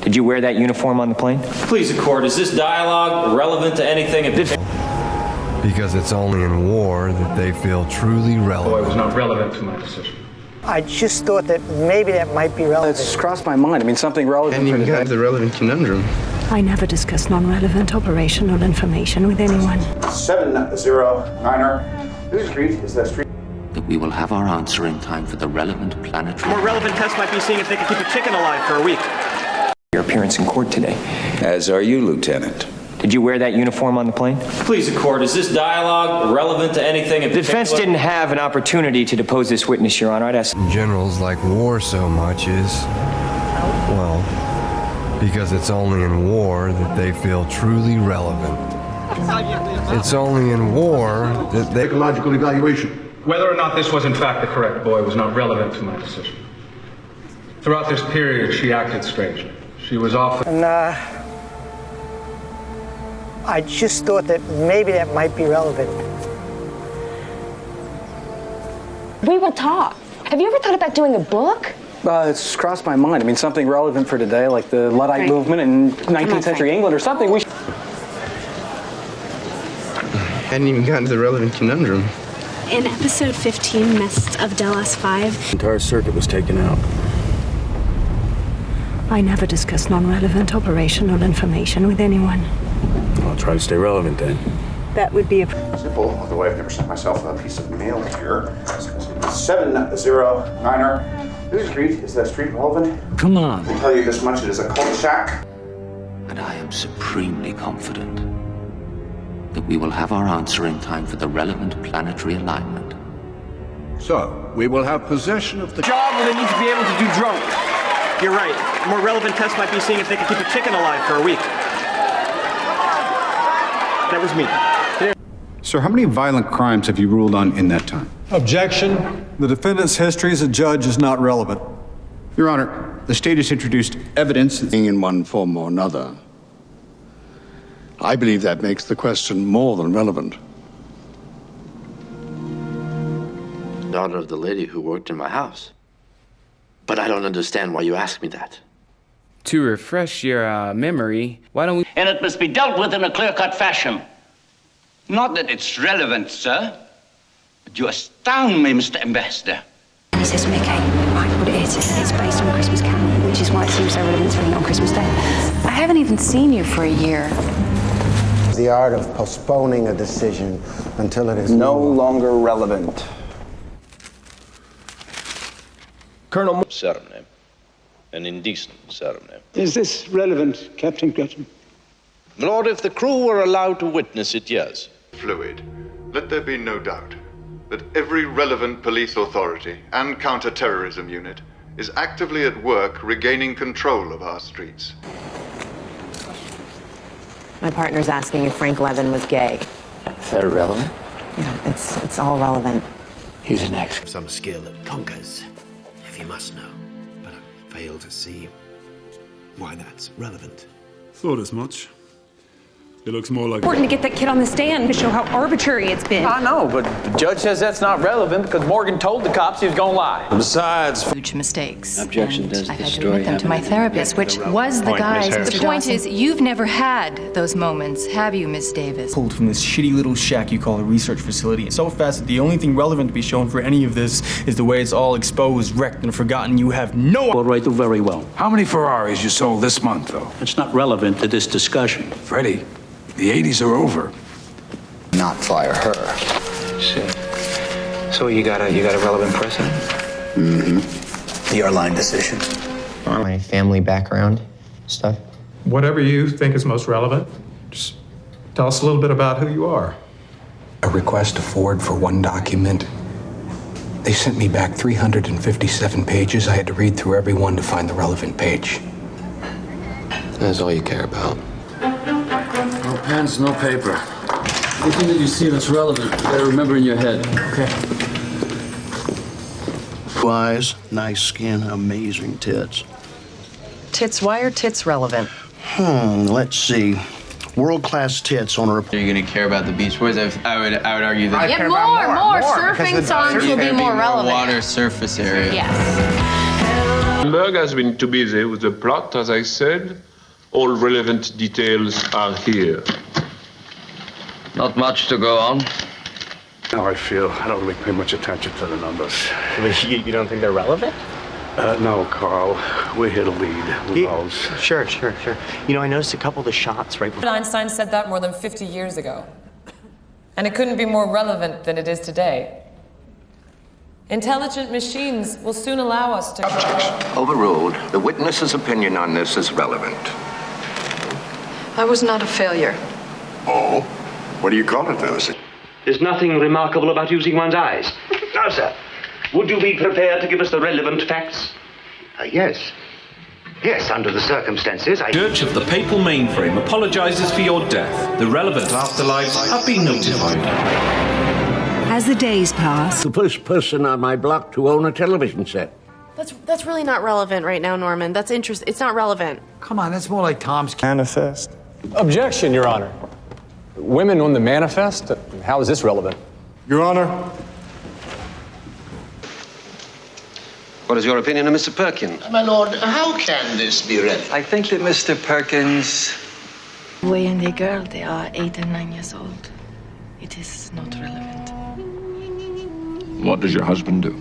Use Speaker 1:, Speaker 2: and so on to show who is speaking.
Speaker 1: Did you wear that uniform on the plane?
Speaker 2: Please, the court, is this dialogue relevant to anything?
Speaker 3: Because it's only in war that they feel truly relevant.
Speaker 4: Boy, it was not relevant to my decision.
Speaker 5: I just thought that maybe that might be relevant.
Speaker 6: It's crossed my mind. I mean, something relevant.
Speaker 7: And you got the relevant conundrum.
Speaker 8: I never discuss non-relevant operational information with anyone.
Speaker 9: 709er. Whose street is that street?
Speaker 10: That we will have our answer in time for the relevant planetary.
Speaker 11: More relevant test might be seeing if they can keep a chicken alive for a week.
Speaker 1: Your appearance in court today.
Speaker 9: As are you, Lieutenant.
Speaker 1: Did you wear that uniform on the plane?
Speaker 2: Please, the court, is this dialogue relevant to anything?
Speaker 1: The defense didn't have an opportunity to depose this witness, Your Honor. I'd ask.
Speaker 3: Generals like war so much is, well, because it's only in war that they feel truly relevant. It's only in war that they...
Speaker 4: Psychological evaluation. Whether or not this was in fact the correct boy was not relevant to my decision. Throughout this period, she acted strangely. She was often...
Speaker 5: I just thought that maybe that might be relevant.
Speaker 12: We will talk. Have you ever thought about doing a book?
Speaker 6: It's crossed my mind. I mean, something relevant for today, like the Luddite movement in 19th century England or something. We
Speaker 7: Hadn't even gotten to the relevant conundrum.
Speaker 13: In episode 15, Mists of Delos 5,
Speaker 7: The entire circuit was taken out.
Speaker 8: I never discuss non-relevant operational information with anyone.
Speaker 7: I'll try to stay relevant then.
Speaker 8: That would be a...
Speaker 9: Simple, although I've never sent myself a piece of mail here. 709er. Whose street is that street relevant?
Speaker 10: Come on.
Speaker 9: I tell you this much, it is a cul-de-sac.
Speaker 10: And I am supremely confident that we will have our answer in time for the relevant planetary alignment.
Speaker 4: So, we will have possession of the
Speaker 11: Job where they need to be able to do drunk. You're right. A more relevant test might be seeing if they can keep a chicken alive for a week. That was me.
Speaker 4: Sir, how many violent crimes have you ruled on in that time?
Speaker 14: Objection. The defendant's history as a judge is not relevant.
Speaker 4: Your Honor, the state has introduced evidence in one form or another. I believe that makes the question more than relevant.
Speaker 15: Daughter of the lady who worked in my house. But I don't understand why you ask me that.
Speaker 16: To refresh your memory, why don't we...
Speaker 17: And it must be dealt with in a clear-cut fashion. Not that it's relevant, sir, but you astound me, Mr. Ambassador.
Speaker 13: and he says to me, okay, right, what it is, it's based on a Christmas Carol, which is why it seems so relevant to me on Christmas Day. I haven't even seen you for a year.
Speaker 18: The art of postponing a decision until it is no longer relevant.
Speaker 19: Colonel ceremony, an indecent ceremony.
Speaker 20: Is this relevant, Captain Gretton?
Speaker 19: Lord, if the crew were allowed to witness it, yes.
Speaker 7: Fluid. Let there be no doubt that every relevant police authority and counter-terrorism unit is actively at work regaining control of our streets.
Speaker 5: My partner's asking if Frank Levin was gay.
Speaker 15: Is that relevant?
Speaker 5: Yeah, it's all relevant.
Speaker 15: He's an ex.
Speaker 14: Some skill that conquers, if you must know. But I fail to see why that's relevant.
Speaker 11: Thought as much. It looks more like...
Speaker 4: Important to get that kid on the stand to show how arbitrary it's been.
Speaker 6: I know, but the judge says that's not relevant because Morgan told the cops he was going to lie.
Speaker 11: Besides...
Speaker 3: Huge mistakes.
Speaker 15: Objection. Does
Speaker 3: I've
Speaker 15: the
Speaker 3: had to
Speaker 15: story
Speaker 3: admit them to my therapist, which was the guy's Mr. The point is, you've never had those moments, have you, Miss Davis?
Speaker 13: Pulled from this shitty little shack you call a research facility. It's so fast that the only thing relevant to be shown for any of this is the way it's all exposed, wrecked, and forgotten. You have no...
Speaker 15: All right, do very well.
Speaker 14: How many Ferraris you sold this month, though?
Speaker 15: It's not relevant to this discussion.
Speaker 14: Freddie, the 80s are over.
Speaker 18: Not fire her.
Speaker 6: Shit. So you got a relevant precedent?
Speaker 18: Mm-hmm. The airline decision.
Speaker 8: My family background stuff.
Speaker 4: Whatever you think is most relevant, just tell us a little bit about who you are.
Speaker 14: A request to forward for one document. They sent me back 357 pages. I had to read through every one to find the relevant page.
Speaker 15: That's all you care about.
Speaker 8: No pens, no paper. Anything that you see that's relevant, you gotta remember in your head.
Speaker 14: Okay.
Speaker 15: Blue eyes, nice skin, amazing tits.
Speaker 5: Tits, why are tits relevant?
Speaker 15: Let's see. World-class tits on a...
Speaker 16: Are you gonna care about the Beach Boys? I would argue that...
Speaker 5: Yeah,
Speaker 3: more surfing songs will be more relevant.
Speaker 16: Water surface area.
Speaker 3: Yes.
Speaker 21: Berg has been too busy with the plot, as I said. All relevant details are here.
Speaker 22: Not much to go on.
Speaker 9: How I feel. I don't really pay much attention to the numbers.
Speaker 11: You don't think they're relevant?
Speaker 9: No, Carl. We're here to lead. Who knows?
Speaker 11: Sure. You know, I noticed a couple of the shots right before.
Speaker 23: Einstein said that more than 50 years ago. And it couldn't be more relevant than it is today. Intelligent machines will soon allow us to...
Speaker 24: Overruled. The witness's opinion on this is relevant.
Speaker 23: I was not a failure.
Speaker 24: Oh? What do you call it, though?
Speaker 17: There's nothing remarkable about using one's eyes. Now, sir, would you be prepared to give us the relevant facts?
Speaker 25: Yes. Yes, under the circumstances,
Speaker 26: Church of the Papal Mainframe apologizes for your death. The relevant afterlives have been notified.
Speaker 27: As the days pass...
Speaker 25: The first person on my block to own a television set.
Speaker 28: That's really not relevant right now, Norman. That's interesting. It's not relevant.
Speaker 14: Come on, that's more like Tom's
Speaker 6: Manifest. Objection, Your Honor. Women on the manifest? How is this relevant?
Speaker 14: Your Honor.
Speaker 24: What is your opinion of Mr. Perkins?
Speaker 25: My lord, how can this be relevant?
Speaker 29: I think that Mr. Perkins...
Speaker 12: Boy and a girl, they are 8 and 9 years old. It is not relevant.
Speaker 24: What does your husband do?